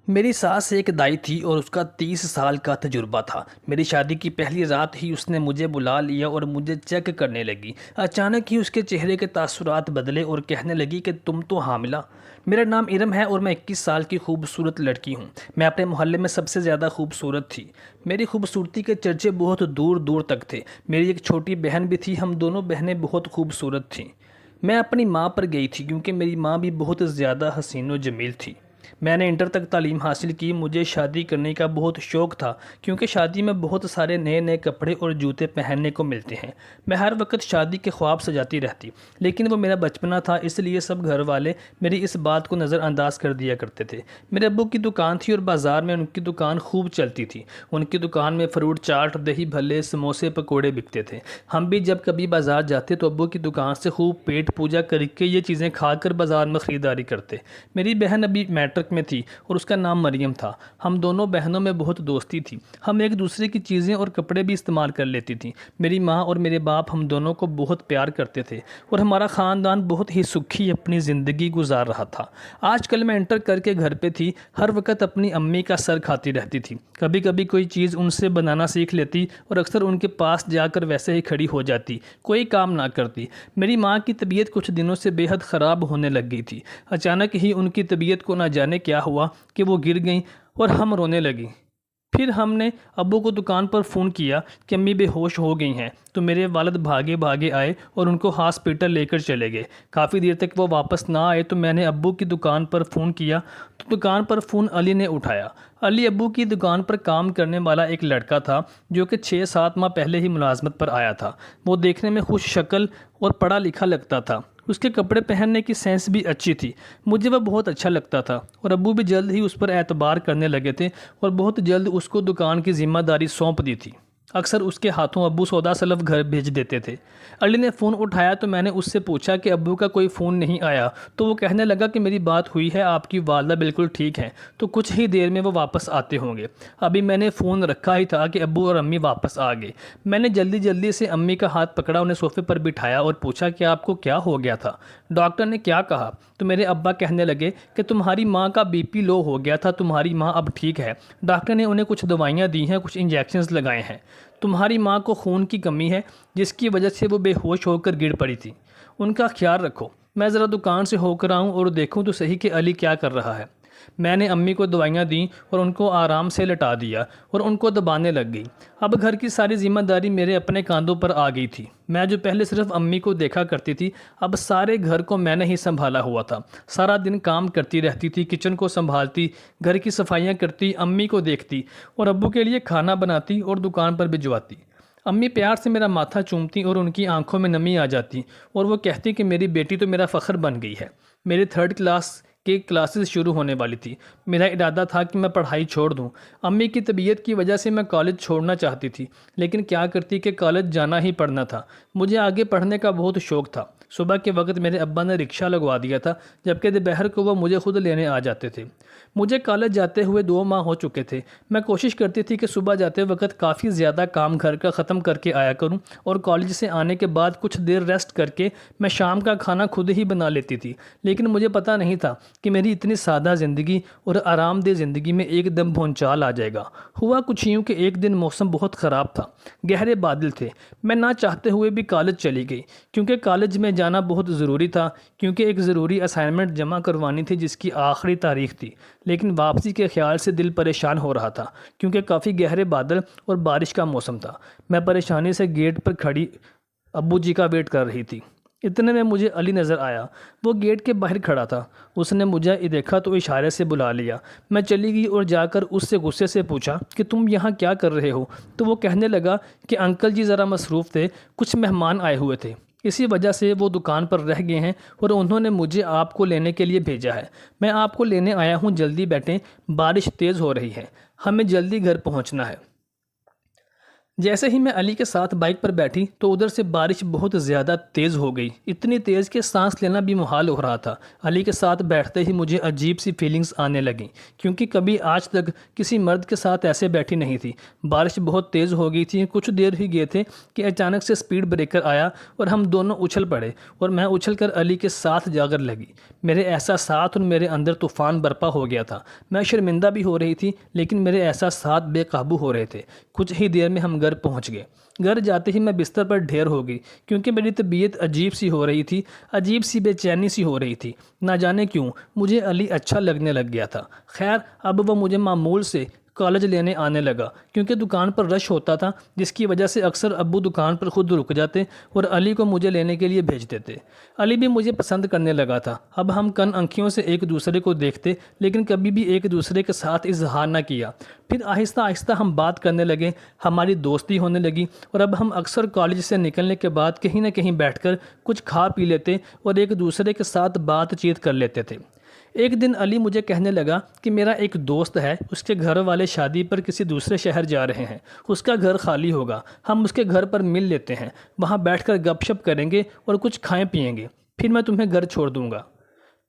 میری ساس ایک دائی تھی اور اس کا 30 سال کا تجربہ تھا۔ میری شادی کی پہلی رات ہی اس نے مجھے بلا لیا اور مجھے چیک کرنے لگی۔ اچانک ہی اس کے چہرے کے تاثرات بدلے اور کہنے لگی کہ تم تو حاملہ۔ میرا نام ارم ہے اور میں 21 سال کی خوبصورت لڑکی ہوں۔ میں اپنے محلے میں سب سے زیادہ خوبصورت تھی۔ میری خوبصورتی کے چرچے بہت دور دور تک تھے۔ میری ایک چھوٹی بہن بھی تھی، ہم دونوں بہنیں بہت خوبصورت تھیں۔ میں اپنی ماں پر گئی تھی کیونکہ میری ماں بھی بہت زیادہ حسین و جمیل تھی۔ میں نے انٹر تک تعلیم حاصل کی۔ مجھے شادی کرنے کا بہت شوق تھا کیونکہ شادی میں بہت سارے نئے نئے کپڑے اور جوتے پہننے کو ملتے ہیں۔ میں ہر وقت شادی کے خواب سجاتی رہتی، لیکن وہ میرا بچپنا تھا، اس لیے سب گھر والے میری اس بات کو نظر انداز کر دیا کرتے تھے۔ میرے ابو کی دکان تھی اور بازار میں ان کی دکان خوب چلتی تھی۔ ان کی دکان میں فروٹ چاٹ، دہی بھلے، سموسے، پکوڑے بکتے تھے۔ ہم بھی جب کبھی بازار جاتے تو ابو کی دکان سے خوب پیٹ پوجا کر کے یہ چیزیں کھا کر بازار میں خریداری کرتے۔ میری بہن ابھی میٹرک میں تھی اور اس کا نام مریم تھا۔ ہم دونوں بہنوں میں بہت دوستی تھی۔ ہم ایک دوسرے کی چیزیں اور کپڑے بھی استعمال کر لیتی تھیں۔ میری ماں اور میرے باپ ہم دونوں کو بہت پیار کرتے تھے اور ہمارا خاندان بہت ہی سکھی اپنی زندگی گزار رہا تھا۔ آج کل میں انٹر کر کے گھر پہ تھی، ہر وقت اپنی امی کا سر کھاتی رہتی تھی۔ کبھی کبھی کوئی چیز ان سے بنانا سیکھ لیتی اور اکثر ان کے پاس جا کر ویسے ہی کھڑی ہو جاتی، کوئی کام نہ کرتی۔ میری ماں کی طبیعت کچھ دنوں سے بے حد خراب ہونے لگ گئی تھی۔ اچانک ہی ان کی طبیعت کو نہ جانے کیا ہوا کہ وہ گر گئیں اور ہم رونے لگیں۔ پھر ہم نے ابو کو دکان پر فون کیا کہ امی بے ہوش ہو گئی ہیں، تو میرے والد بھاگے بھاگے آئے اور ان کو ہاسپٹل لے کر چلے گئے۔ کافی دیر تک وہ واپس نہ آئے تو میں نے ابو کی دکان پر فون کیا تو دکان پر فون علی نے اٹھایا۔ علی ابو کی دکان پر کام کرنے والا ایک لڑکا تھا جو کہ 6-7 ماہ پہلے ہی ملازمت پر آیا تھا۔ وہ دیکھنے میں خوش شکل اور پڑھا لکھا لگتا تھا۔ اس کے کپڑے پہننے کی سینس بھی اچھی تھی۔ مجھے وہ بہت اچھا لگتا تھا اور ابو بھی جلد ہی اس پر اعتبار کرنے لگے تھے اور بہت جلد اس کو دکان کی ذمہ داری سونپ دی تھی۔ اکثر اس کے ہاتھوں ابو سودا سلف گھر بھیج دیتے تھے۔ علی نے فون اٹھایا تو میں نے اس سے پوچھا کہ ابو کا کوئی فون نہیں آیا، تو وہ کہنے لگا کہ میری بات ہوئی ہے، آپ کی والدہ بالکل ٹھیک ہیں، تو کچھ ہی دیر میں وہ واپس آتے ہوں گے۔ ابھی میں نے فون رکھا ہی تھا کہ ابو اور امی واپس آ گئے۔ میں نے جلدی جلدی سے امی کا ہاتھ پکڑا، انہیں صوفے پر بٹھایا اور پوچھا کہ آپ کو کیا ہو گیا تھا؟ ڈاکٹر نے کیا کہا؟ تو میرے ابا کہنے لگے کہ تمہاری ماں کا بی پی لو ہو گیا تھا، تمہاری ماں اب ٹھیک ہے۔ ڈاکٹر نے انہیں کچھ دوائیاں دی ہیں، کچھ انجیکشنز لگائے ہیں۔ تمہاری ماں کو خون کی کمی ہے جس کی وجہ سے وہ بے ہوش ہو کر گر پڑی تھی۔ ان کا خیال رکھو۔ میں ذرا دکان سے ہو کر آؤں اور دیکھوں تو صحیح کہ علی کیا کر رہا ہے۔ میں نے امی کو دوائیاں دیں اور ان کو آرام سے لٹا دیا اور ان کو دبانے لگ گئی۔ اب گھر کی ساری ذمہ داری میرے اپنے کاندھوں پر آ گئی تھی۔ میں جو پہلے صرف امی کو دیکھا کرتی تھی، اب سارے گھر کو میں نے ہی سنبھالا ہوا تھا۔ سارا دن کام کرتی رہتی تھی، کچن کو سنبھالتی، گھر کی صفائیاں کرتی، امی کو دیکھتی اور ابو کے لیے کھانا بناتی اور دکان پر بھجواتی۔ امی پیار سے میرا ماتھا چومتی اور ان کی آنکھوں میں نمی آ جاتی اور وہ کہتی کہ میری بیٹی تو میرا فخر بن گئی ہے۔ میری 3rd کلاس کے کلاسز شروع ہونے والی تھی۔ میرا ارادہ تھا کہ میں پڑھائی چھوڑ دوں۔ امی کی طبیعت کی وجہ سے میں کالج چھوڑنا چاہتی تھی، لیکن کیا کرتی کہ کالج جانا ہی پڑنا تھا۔ مجھے آگے پڑھنے کا بہت شوق تھا۔ صبح کے وقت میرے ابا نے رکشہ لگوا دیا تھا، جبکہ دوپہر کو وہ مجھے خود لینے آ جاتے تھے۔ مجھے کالج جاتے ہوئے 2 ماہ ہو چکے تھے۔ میں کوشش کرتی تھی کہ صبح جاتے وقت کافی زیادہ کام گھر کا ختم کر کے آیا کروں اور کالج سے آنے کے بعد کچھ دیر ریسٹ کر کے میں شام کا کھانا خود ہی بنا لیتی تھی، لیکن مجھے پتہ نہیں تھا کہ میری اتنی سادہ زندگی اور آرام دہ زندگی میں ایک دم بھونچال آ جائے گا۔ ہوا کچھ یوں کہ ایک دن موسم بہت خراب تھا، گہرے بادل تھے۔ میں نہ چاہتے ہوئے بھی کالج چلی گئی کیونکہ کالج میں جانا بہت ضروری تھا، کیونکہ ایک ضروری اسائنمنٹ جمع کروانی تھی جس کی آخری تاریخ تھی۔ لیکن واپسی کے خیال سے دل پریشان ہو رہا تھا کیونکہ کافی گہرے بادل اور بارش کا موسم تھا۔ میں پریشانی سے گیٹ پر کھڑی ابو جی کا ویٹ کر رہی تھی۔ اتنے میں مجھے علی نظر آیا۔ وہ گیٹ کے باہر کھڑا تھا۔ اس نے مجھے دیکھا تو اشارے سے بلا لیا۔ میں چلی گئی اور جا کر اس سے غصے سے پوچھا کہ تم یہاں کیا کر رہے ہو؟ تو وہ کہنے لگا کہ انکل جی ذرا مصروف تھے، کچھ مہمان آئے ہوئے تھے، اسی وجہ سے وہ دکان پر رہ گئے ہیں اور انہوں نے مجھے آپ کو لینے کے لیے بھیجا ہے۔ میں آپ کو لینے آیا ہوں، جلدی بیٹھیں، بارش تیز ہو رہی ہے، ہمیں جلدی گھر پہنچنا ہے۔ جیسے ہی میں علی کے ساتھ بائک پر بیٹھی تو ادھر سے بارش بہت زیادہ تیز ہو گئی، اتنی تیز کہ سانس لینا بھی محال ہو رہا تھا۔ علی کے ساتھ بیٹھتے ہی مجھے عجیب سی فیلنگز آنے لگیں، کیونکہ کبھی آج تک کسی مرد کے ساتھ ایسے بیٹھی نہیں تھی۔ بارش بہت تیز ہو گئی تھی، کچھ دیر ہی گئے تھے کہ اچانک سے سپیڈ بریکر آیا اور ہم دونوں اچھل پڑے اور میں اچھل کر علی کے ساتھ جا کر لگی۔ میرے احساسات اور میرے اندر طوفان برپا ہو گیا تھا۔ میں شرمندہ بھی ہو رہی تھی، لیکن میرے احساسات بے قابو ہو رہے تھے۔ کچھ ہی دیر میں ہم گھر پہنچ گئے۔ گھر جاتے ہی میں بستر پر ڈھیر ہو گئی، کیونکہ میری طبیعت عجیب سی ہو رہی تھی، عجیب سی بے چینی سی ہو رہی تھی۔ نہ جانے کیوں مجھے علی اچھا لگنے لگ گیا تھا۔ خیر اب وہ مجھے معمول سے کالج لینے آنے لگا، کیونکہ دکان پر رش ہوتا تھا، جس کی وجہ سے اکثر ابو دکان پر خود رک جاتے اور علی کو مجھے لینے کے لیے بھیج دیتے۔ علی بھی مجھے پسند کرنے لگا تھا۔ اب ہم کن انکھیوں سے ایک دوسرے کو دیکھتے، لیکن کبھی بھی ایک دوسرے کے ساتھ اظہار نہ کیا۔ پھر آہستہ آہستہ ہم بات کرنے لگے، ہماری دوستی ہونے لگی، اور اب ہم اکثر کالج سے نکلنے کے بعد کہیں نہ کہیں بیٹھ کر کچھ کھا پی لیتے اور ایک دوسرے کے ساتھ بات چیت کر لیتے تھے۔ ایک دن علی مجھے کہنے لگا کہ میرا ایک دوست ہے، اس کے گھر والے شادی پر کسی دوسرے شہر جا رہے ہیں، اس کا گھر خالی ہوگا، ہم اس کے گھر پر مل لیتے ہیں، وہاں بیٹھ کر گپ شپ کریں گے اور کچھ کھائیں پیئیں گے، پھر میں تمہیں گھر چھوڑ دوں گا۔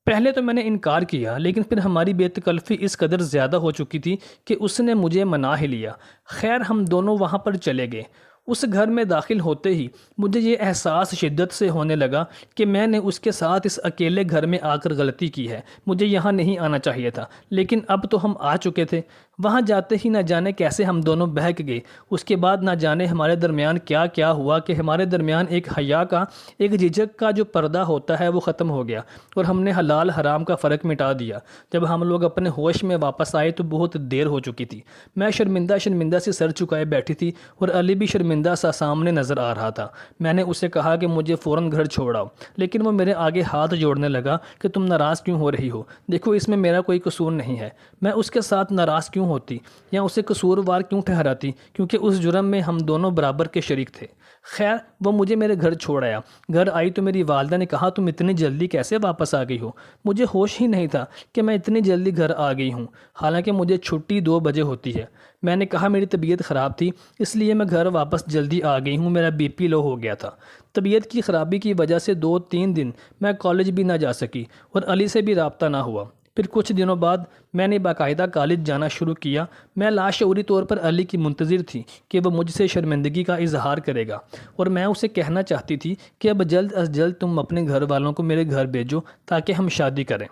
پہلے تو میں نے انکار کیا، لیکن پھر ہماری بے تکلفی اس قدر زیادہ ہو چکی تھی کہ اس نے مجھے منا ہی لیا۔ خیر ہم دونوں وہاں پر چلے گئے۔ اس گھر میں داخل ہوتے ہی مجھے یہ احساس شدت سے ہونے لگا کہ میں نے اس کے ساتھ اس اکیلے گھر میں آ کر غلطی کی ہے، مجھے یہاں نہیں آنا چاہیے تھا، لیکن اب تو ہم آ چکے تھے۔ وہاں جاتے ہی نہ جانے کیسے ہم دونوں بہک گئے۔ اس کے بعد نہ جانے ہمارے درمیان کیا کیا ہوا کہ ہمارے درمیان ایک حیا کا، ایک جھجک کا جو پردہ ہوتا ہے وہ ختم ہو گیا، اور ہم نے حلال حرام کا فرق مٹا دیا۔ جب ہم لوگ اپنے ہوش میں واپس آئے تو بہت دیر ہو چکی تھی۔ میں شرمندہ سے سر چکائے بیٹھی تھی اور علی بھی شرمندہ سا سامنے نظر آ رہا تھا۔ میں نے اسے کہا کہ مجھے فوراً گھر چھوڑاؤ، لیکن وہ میرے آگے ہاتھ جوڑنے لگا کہ تم ناراض کیوں ہو رہی ہو؟ دیکھو اس میں میرا کوئی قصور نہیں ہے۔ میں اس کے ساتھ ناراض کیوں ہوتی یا اسے قصوروار کیوں ٹھہراتی؟ کیونکہ اس جرم میں ہم دونوں برابر کے شریک تھے۔ خیر وہ مجھے میرے گھر چھوڑ آیا۔ گھر آئی تو میری والدہ نے کہا تم اتنی جلدی کیسے واپس آ گئی ہو؟ مجھے ہوش ہی نہیں تھا کہ میں اتنی جلدی گھر آ گئی ہوں، حالانکہ مجھے چھٹی 2 بجے ہوتی ہے۔ میں نے کہا میری طبیعت خراب تھی، اس لیے میں گھر واپس جلدی آ گئی ہوں، میرا بی پی لو ہو گیا تھا۔ طبیعت کی خرابی کی وجہ سے 2-3 دن میں کالج بھی نہ جا سکی اور علی سے بھی رابطہ نہ ہوا۔ پھر کچھ دنوں بعد میں نے باقاعدہ کالج جانا شروع کیا۔ میں لاشعوری طور پر علی کی منتظر تھی کہ وہ مجھ سے شرمندگی کا اظہار کرے گا، اور میں اسے کہنا چاہتی تھی کہ اب جلد از جلد تم اپنے گھر والوں کو میرے گھر بھیجو تاکہ ہم شادی کریں۔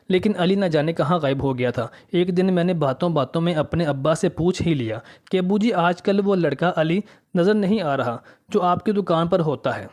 لیکن علی نہ جانے کہاں غائب ہو گیا تھا۔ ایک دن میں نے باتوں باتوں میں اپنے ابا سے پوچھ ہی لیا کہ ابو جی آج کل وہ لڑکا علی نظر نہیں آ رہا جو آپ کی دکان پر ہوتا ہے،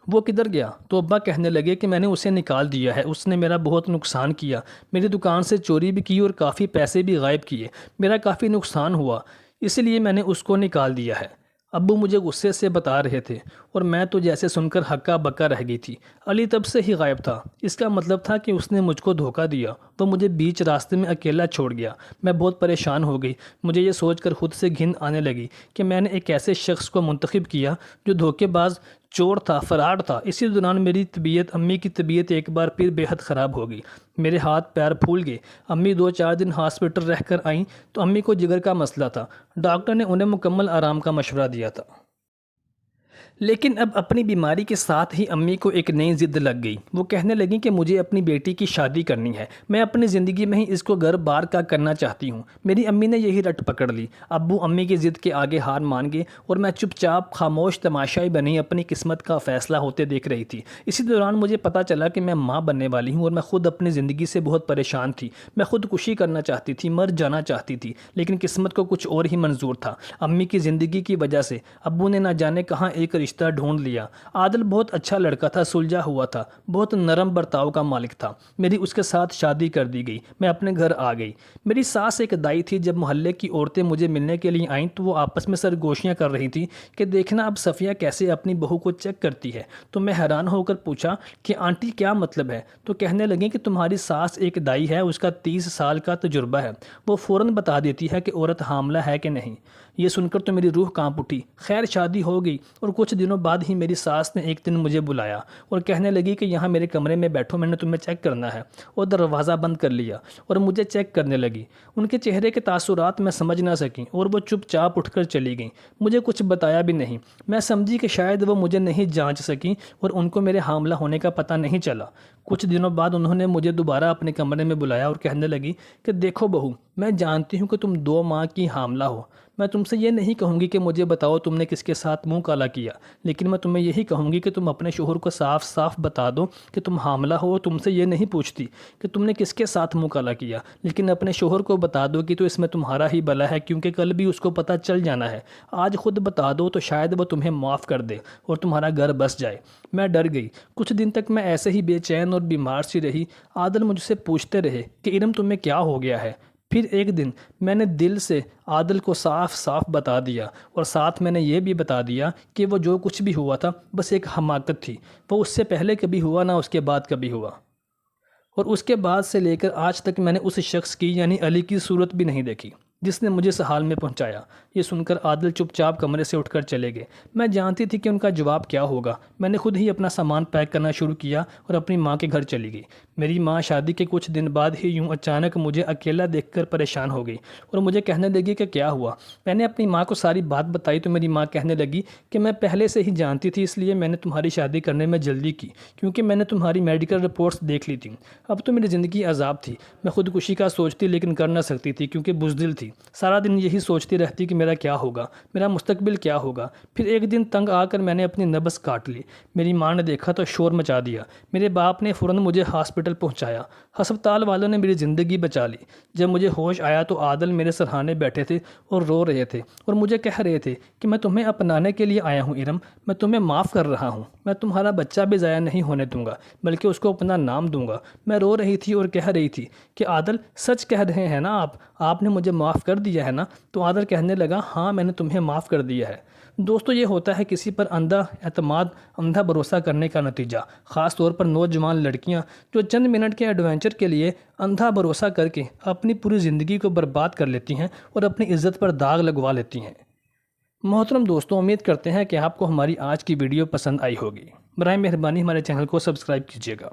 وہ کدھر گیا؟ تو ابا کہنے لگے کہ میں نے اسے نکال دیا ہے، اس نے میرا بہت نقصان کیا، میری دکان سے چوری بھی کی اور کافی پیسے بھی غائب کیے، میرا کافی نقصان ہوا، اس لیے میں نے اس کو نکال دیا ہے۔ ابو مجھے غصے سے بتا رہے تھے اور میں تو جیسے سن کر ہکا بکا رہ گئی تھی۔ علی تب سے ہی غائب تھا، اس کا مطلب تھا کہ اس نے مجھ کو دھوکہ دیا، وہ مجھے بیچ راستے میں اکیلا چھوڑ گیا۔ میں بہت پریشان ہو گئی، مجھے یہ سوچ کر خود سے گھن آنے لگی کہ میں نے ایک ایسے شخص کو منتخب کیا جو دھوکے باز، چور تھا، فراڈ تھا۔ اسی دوران میری طبیعت، امی کی طبیعت ایک بار پھر بے حد خراب ہو گئی، میرے ہاتھ پیر پھول گئے۔ امی 2-4 دن ہاسپٹل رہ کر آئیں تو امی کو جگر کا مسئلہ تھا، ڈاکٹر نے انہیں مکمل آرام کا مشورہ دیا تھا۔ لیکن اب اپنی بیماری کے ساتھ ہی امی کو ایک نئی ضد لگ گئی۔ وہ کہنے لگیں کہ مجھے اپنی بیٹی کی شادی کرنی ہے، میں اپنی زندگی میں ہی اس کو گھر بار کا کرنا چاہتی ہوں۔ میری امی نے یہی رٹ پکڑ لی۔ ابو امی کی ضد کے آگے ہار مان گئے اور میں چپ چاپ خاموش تماشائی بنی اپنی قسمت کا فیصلہ ہوتے دیکھ رہی تھی۔ اسی دوران مجھے پتہ چلا کہ میں ماں بننے والی ہوں اور میں خود اپنی زندگی سے بہت پریشان تھی۔ میں خودکشی کرنا چاہتی تھی، مر جانا چاہتی تھی، لیکن قسمت کو کچھ اور ہی منظور تھا۔ امی کی زندگی کی وجہ سے ابو نے نہ جانے کہاں ایک رشتہ ڈھونڈ لیا۔ عادل بہت اچھا لڑکا تھا، سلجھا ہوا تھا، بہت نرم برتاؤ کا مالک تھا۔ میری اس کے ساتھ شادی کر دی گئی، میں اپنے گھر آ گئی۔ میری ساس ایک دائی تھی، جب محلے کی عورتیں مجھے ملنے کے لیے آئیں تو وہ آپس میں سرگوشیاں کر رہی تھیں کہ دیکھنا اب صفیہ کیسے اپنی بہو کو چیک کرتی ہے۔ تو میں حیران ہو کر پوچھا کہ آنٹی کیا مطلب ہے؟ تو کہنے لگیں کہ تمہاری ساس ایک دائی ہے، اس کا 30 سال کا تجربہ ہے، وہ فوراً بتا دیتی ہے کہ عورت حاملہ ہے کہ نہیں۔ یہ سن کر تو میری روح کانپ اٹھی۔ خیر شادی ہو گئی اور کچھ کچھ دنوں بعد ہی میری ساس نے ایک دن مجھے بلایا اور کہنے لگی کہ یہاں میرے کمرے میں بیٹھو، میں نے تمہیں چیک کرنا ہے، اور دروازہ بند کر لیا اور مجھے چیک کرنے لگی۔ ان کے چہرے کے تاثرات میں سمجھ نہ سکیں اور وہ چپ چاپ اٹھ کر چلی گئیں، مجھے کچھ بتایا بھی نہیں۔ میں سمجھی کہ شاید وہ مجھے نہیں جانچ سکیں اور ان کو میرے حاملہ ہونے کا پتہ نہیں چلا۔ کچھ دنوں بعد انہوں نے مجھے دوبارہ اپنے کمرے میں بلایا اور کہنے لگی کہ دیکھو بہو، میں جانتی ہوں کہ تم 2 ماہ کی حاملہ ہو۔ میں تم سے یہ نہیں کہوں گی کہ مجھے بتاؤ تم نے کس کے ساتھ منہ کالا کیا، لیکن میں تمہیں یہی کہوں گی کہ تم اپنے شوہر کو صاف صاف بتا دو کہ تم حاملہ ہو۔ تم سے یہ نہیں پوچھتی کہ تم نے کس کے ساتھ منہ کالا کیا، لیکن اپنے شوہر کو بتا دو کہ تو اس میں تمہارا ہی بلا ہے، کیونکہ کل بھی اس کو پتہ چل جانا ہے۔ آج خود بتا دو تو شاید وہ تمہیں معاف کر دے اور تمہارا گھر بس جائے۔ میں ڈر گئی۔ کچھ دن تک میں ایسے ہی بے چین اور بیمار سی رہی۔ عادل مجھ سے پوچھتے رہے کہ ارم تمہیں کیا ہو گیا ہے۔ پھر ایک دن میں نے دل سے عادل کو صاف صاف بتا دیا، اور ساتھ میں نے یہ بھی بتا دیا کہ وہ جو کچھ بھی ہوا تھا بس ایک حماقت تھی، وہ اس سے پہلے کبھی ہوا نہ اس کے بعد کبھی ہوا، اور اس کے بعد سے لے کر آج تک میں نے اس شخص کی یعنی علی کی صورت بھی نہیں دیکھی جس نے مجھے اس حال میں پہنچایا۔ یہ سن کر عادل چپ چاپ کمرے سے اٹھ کر چلے گئے۔ میں جانتی تھی کہ ان کا جواب کیا ہوگا۔ میں نے خود ہی اپنا سامان پیک کرنا شروع کیا اور اپنی ماں کے گھر چلی گئی۔ میری ماں شادی کے کچھ دن بعد ہی یوں اچانک مجھے اکیلا دیکھ کر پریشان ہو گئی اور مجھے کہنے لگی کہ کیا ہوا۔ میں نے اپنی ماں کو ساری بات بتائی تو میری ماں کہنے لگی کہ میں پہلے سے ہی جانتی تھی، اس لیے میں نے تمہاری شادی کرنے میں جلدی کی، کیونکہ میں نے تمہاری میڈیکل رپورٹس دیکھ لی تھیں۔ اب تو میری زندگی عذاب تھی۔ میں خودکشی کا سوچتی لیکن کر نہ سکتی تھی کیونکہ بزدل تھی۔ سارا دن یہی سوچتی رہتی کہ میرا کیا ہوگا، میرا مستقبل کیا ہوگا۔ پھر ایک دن تنگ آ کر میں نے اپنی نبض کاٹ لی۔ میری ماں نے دیکھا تو شور مچا دیا۔ میرے باپ نے فوراً مجھے ہاسپٹل پہنچایا۔ ہسپتال والوں نے میری زندگی بچا لی۔ جب مجھے ہوش آیا تو عادل میرے سرہانے بیٹھے تھے اور رو رہے تھے اور مجھے کہہ رہے تھے کہ میں تمہیں اپنانے کے لیے آیا ہوں ارم، میں تمہیں معاف کر رہا ہوں، میں تمہارا بچہ بھی ضائع نہیں ہونے دوں گا بلکہ اس کو اپنا نام دوں گا۔ میں رو رہی تھی اور کہہ رہی تھی کہ عادل سچ کہہ رہے ہیں نا آپ نے مجھے معاف کر دیا ہے نا؟ تو عادل کہنے لگا ہاں میں نے تمہیں معاف کر دیا ہے۔ دوستو، یہ ہوتا ہے کسی پر اندھا اعتماد، اندھا بھروسہ کرنے کا نتیجہ، خاص طور پر نوجوان لڑکیاں جو چند منٹ کے ایڈونچر کے لیے اندھا بھروسہ کر کے اپنی پوری زندگی کو برباد کر لیتی ہیں اور اپنی عزت پر داغ لگوا لیتی ہیں۔ محترم دوستوں، امید کرتے ہیں کہ آپ کو ہماری آج کی ویڈیو پسند آئی ہوگی۔ برائے مہربانی ہمارے چینل کو سبسکرائب کیجیے گا۔